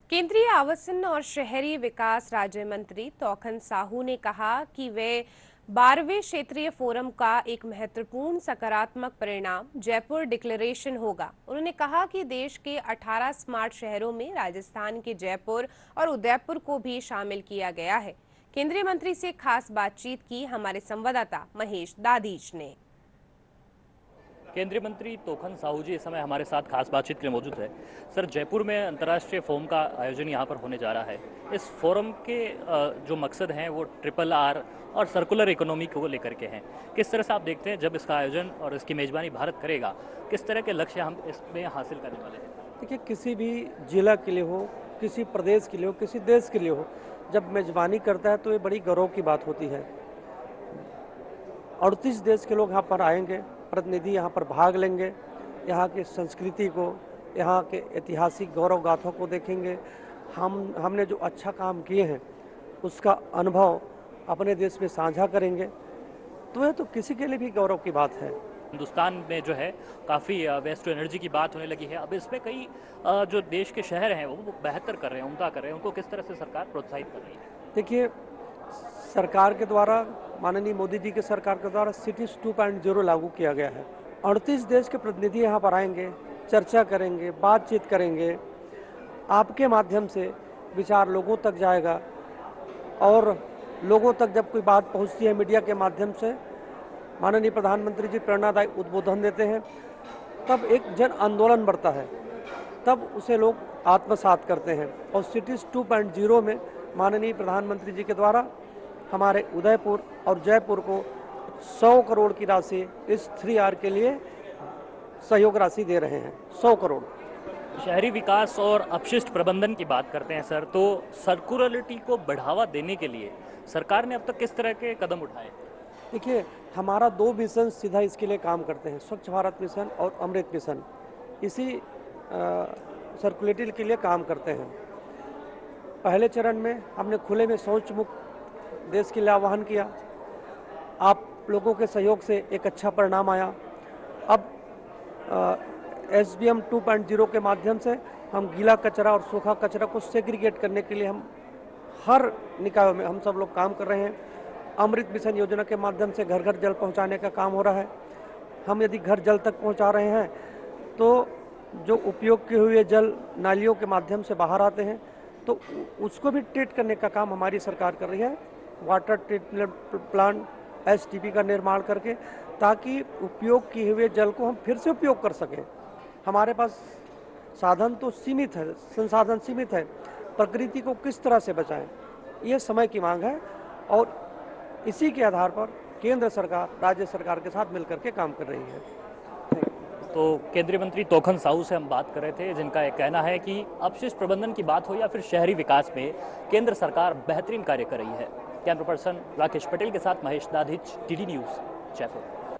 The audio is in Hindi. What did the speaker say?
केंद्रीय आवासन और शहरी विकास राज्य मंत्री तोखन साहू ने कहा कि वे 12वें क्षेत्रीय फोरम का एक महत्वपूर्ण सकारात्मक परिणाम जयपुर डिक्लेरेशन होगा। उन्होंने कहा कि देश के 18 स्मार्ट शहरों में राजस्थान के जयपुर और उदयपुर को भी शामिल किया गया है। केंद्रीय मंत्री से खास बातचीत की हमारे संवाददाता महेश दाधीच ने। केंद्रीय मंत्री तोखन साहू जी इस समय हमारे साथ खास बातचीत के लिए मौजूद है। सर, जयपुर में अंतर्राष्ट्रीय फोरम का आयोजन यहाँ पर होने जा रहा है। इस फोरम के जो मकसद हैं वो ट्रिपल आर और सर्कुलर इकोनॉमी को लेकर के हैं। किस तरह से आप देखते हैं जब इसका आयोजन और इसकी मेजबानी भारत करेगा, किस तरह के लक्ष्य हम इसमें हासिल करने वाले हैं? देखिए, किसी भी जिला के लिए हो, किसी प्रदेश के लिए हो, किसी देश के लिए हो, जब मेजबानी करता है तो ये बड़ी गौरव की बात होती है। 38 देश के लोग यहाँ पर आएंगे, प्रतिनिधि यहाँ पर भाग लेंगे, यहाँ की संस्कृति को, यहाँ के ऐतिहासिक गौरव गाथाओं को देखेंगे। हमने जो अच्छा काम किए हैं उसका अनुभव अपने देश में साझा करेंगे, तो यह तो किसी के लिए भी गौरव की बात है। हिंदुस्तान में जो है काफ़ी वेस्ट टू एनर्जी की बात होने लगी है। अब इसमें कई जो देश के शहर हैं वो बेहतर कर रहे हैं, उम्दा कर रहे हैं। उनको किस तरह से सरकार प्रोत्साहित कर रही है? देखिए, सरकार के द्वारा, माननीय मोदी जी के सरकार के द्वारा सिटीज 2.0 लागू किया गया है। 38 देश के प्रतिनिधि यहाँ पर आएंगे, चर्चा करेंगे, बातचीत करेंगे। आपके माध्यम से विचार लोगों तक जाएगा और लोगों तक जब कोई बात पहुँचती है मीडिया के माध्यम से, माननीय प्रधानमंत्री जी प्रेरणादायी उद्बोधन देते हैं, तब एक जन आंदोलन बढ़ता है, तब उसे लोग आत्मसात करते हैं। और सिटीज 2.0 में माननीय प्रधानमंत्री जी के द्वारा हमारे उदयपुर और जयपुर को 100 करोड़ की राशि इस 3R के लिए सहयोग राशि दे रहे हैं। 100 करोड़। शहरी विकास और अपशिष्ट प्रबंधन की बात करते हैं सर, तो सर्कुलरिटी को बढ़ावा देने के लिए सरकार ने अब तक किस तरह के कदम उठाए? देखिए, हमारा 2 मिशन सीधा इसके लिए काम करते हैं, स्वच्छ भारत मिशन और अमृत मिशन। इसी सर्कुलेटिव के लिए काम करते हैं। पहले चरण में हमने खुले में शौच मुक्त देश के लिए आह्वान किया। आप लोगों के सहयोग से एक अच्छा परिणाम आया। अब SBM 2.0 के माध्यम से हम गीला कचरा और सूखा कचरा को सेग्रीगेट करने के लिए हम हर निकायों में हम सब लोग काम कर रहे हैं। अमृत मिशन योजना के माध्यम से घर घर जल पहुंचाने का काम हो रहा है। हम यदि घर जल तक पहुंचा रहे हैं तो जो उपयोग किए हुए जल नालियों के माध्यम से बाहर आते हैं तो उसको भी ट्रीट करने का काम हमारी सरकार कर रही है। वाटर ट्रीटमेंट प्लांट STP का निर्माण करके, ताकि उपयोग किए हुए जल को हम फिर से उपयोग कर सकें। हमारे पास साधन तो सीमित है, संसाधन सीमित है, प्रकृति को किस तरह से बचाएं, ये समय की मांग है। और इसी के आधार पर केंद्र सरकार राज्य सरकार के साथ मिलकर के काम कर रही है। तो केंद्रीय मंत्री तोखन साहू से हम बात कर रहे थे, जिनका एक कहना है कि अपशिष्ट प्रबंधन की बात हो या फिर शहरी विकास में केंद्र सरकार बेहतरीन कार्य कर रही है। कैमरा पर्सन राकेश पटेल के साथ महेश दाधीच, TD न्यूज़, जयपुर।